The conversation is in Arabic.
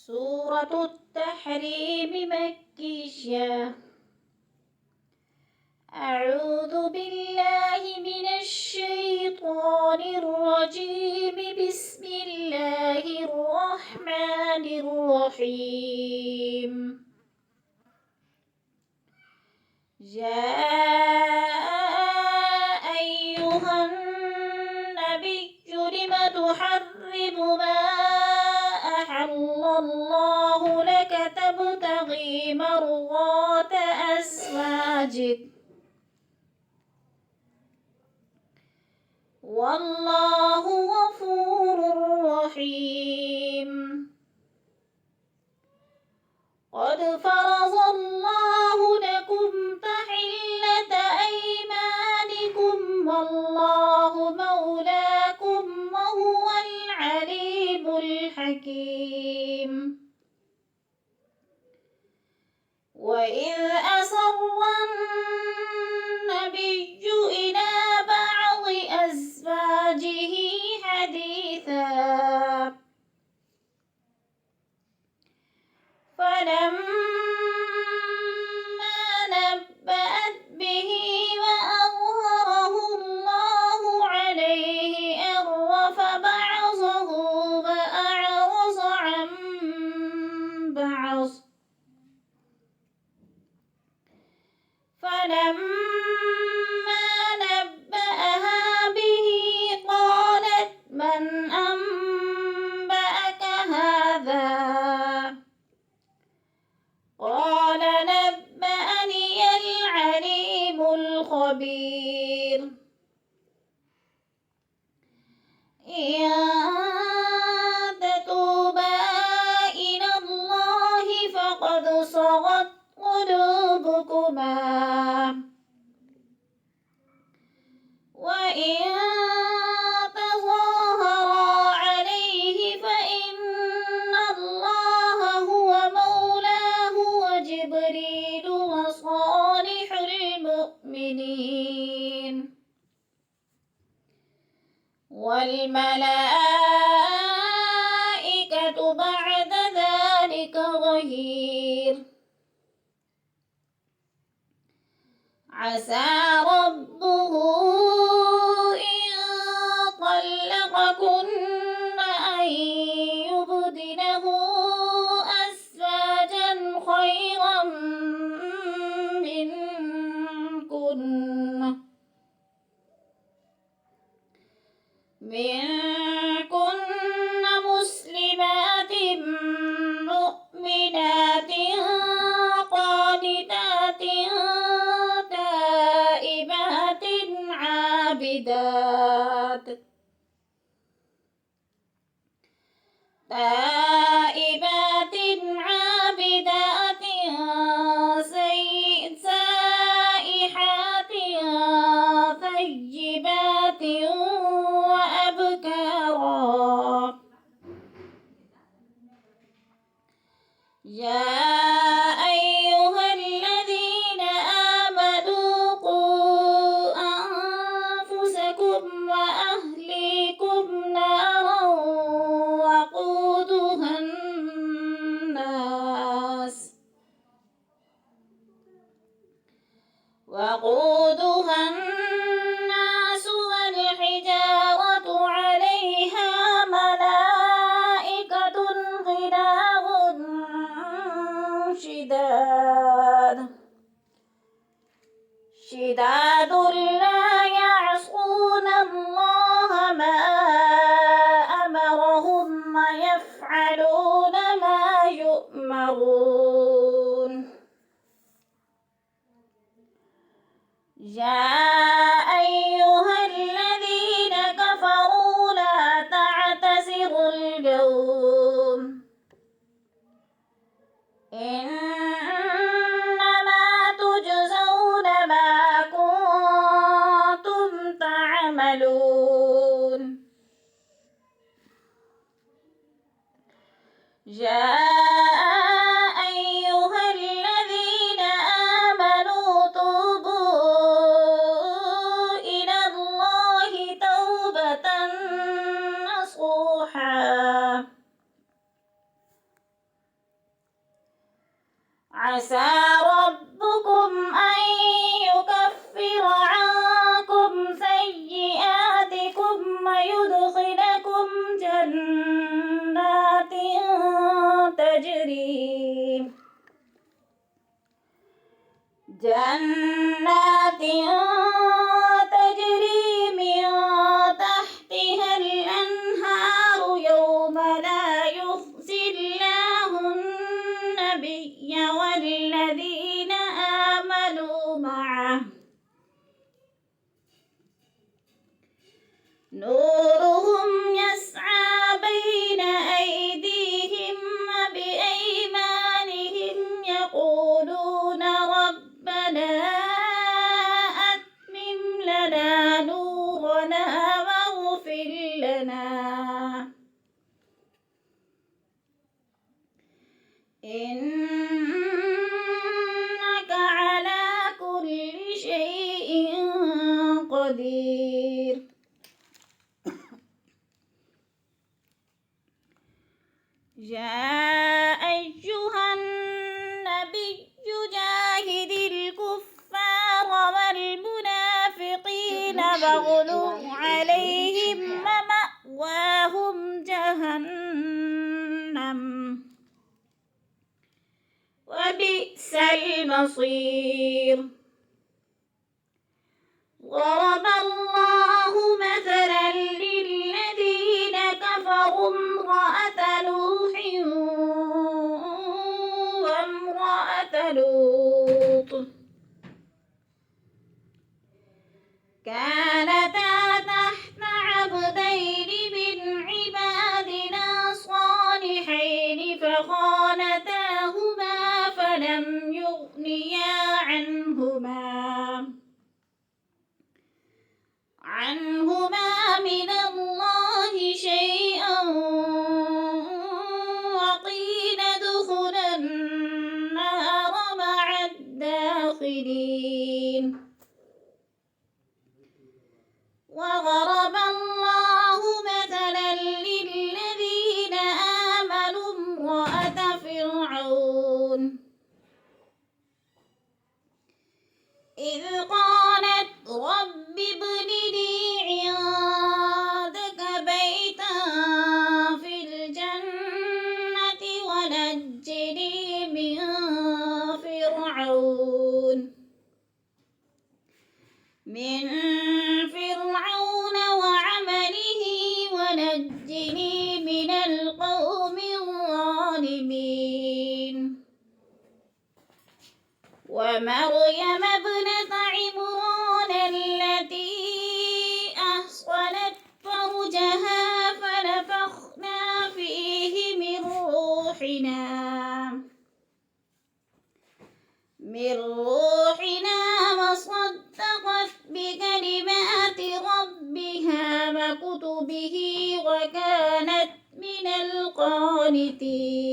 سورة التحريم مكية. أعوذ بالله من الشيطان الرجيم. بسم الله الرحمن الرحيم. يا أيها النبي لم تحرم ما أحل الله لك تبتغي مرضات أزواجك والله غفور رحيم. قد فرض الله لكم تحلة أيمانكم والله مولاكم وهو العليم الحكيم. وإذ أسر النبي إلى بعض أزواجه حديثا فلما نبأت به وأظهره الله عليه عرف بعضه وأعرض عن بعض فلما نبأها به قالت من أنبأك هذا؟ قال نبأني العليم الخبير. إن تتوبا إلى الله فقد صغت قلوبكما وإن تظاهرا عليه فإن الله هو مولاه وجبريل وصالح المؤمنين والملائكة بعد ذلك ظهير. عسى ربه إن طلقكن أن يبدله أزواجا خيرا منكن مسلمات مؤمنات قانتات تائبات عابدات سائحات ثيبات وأبكارا. يا أيها الذين آمنوا قوا أنفسكم وأهليكم نارا وقودها الناس والحجارة عليها ملائكة غلاظ شداد لا يعصون الله ما أمرهم ويفعلون ما يؤمرون. يا أيها الذين كفروا لا تعتذروا اليوم إنما تجزون ما كنتم تعملون. يا أيها الذين آمنوا توبوا إلى الله توبة نصوحا عسى ربكم أن يكفر عنكم سيئاتكم ويدخلكم جنات تجري من تحتها الأنهار يوم لا يخزي الله النبي والذين آمنوا معه نورهم يسعى بين أيديهم وبأيمانهم يقولون ربنا أتمم لنا نورنا واغفر لنا إنك على كل شيء قدير. يا أيها النبي جاهد الكفار والمنافقين واغلظ عليهم ومأواهم جهنم وبئس المصير. ضرب الله مثلا للذين كفروا امرأة نوح وامرأة لوط كانتا تحت عبدين من عبادنا صالحين فخانتاهما فلم يغنيا عنهما من الله شيئا وقيل ادخلا النار مع الداخلين. وضرب الله مثلا للذين آمنوا امرأة فرعون إذ قالت رب ابن لي عندك بيتا في الجنة ونجني من فرعون وعمله ونجني من القوم الظالمين. ومريم ابنة عمران التي أحصنت فرجها فنفخنا فيه من روحنا وصدقت بكلمات ربها وكتبه وكانت من القانتين.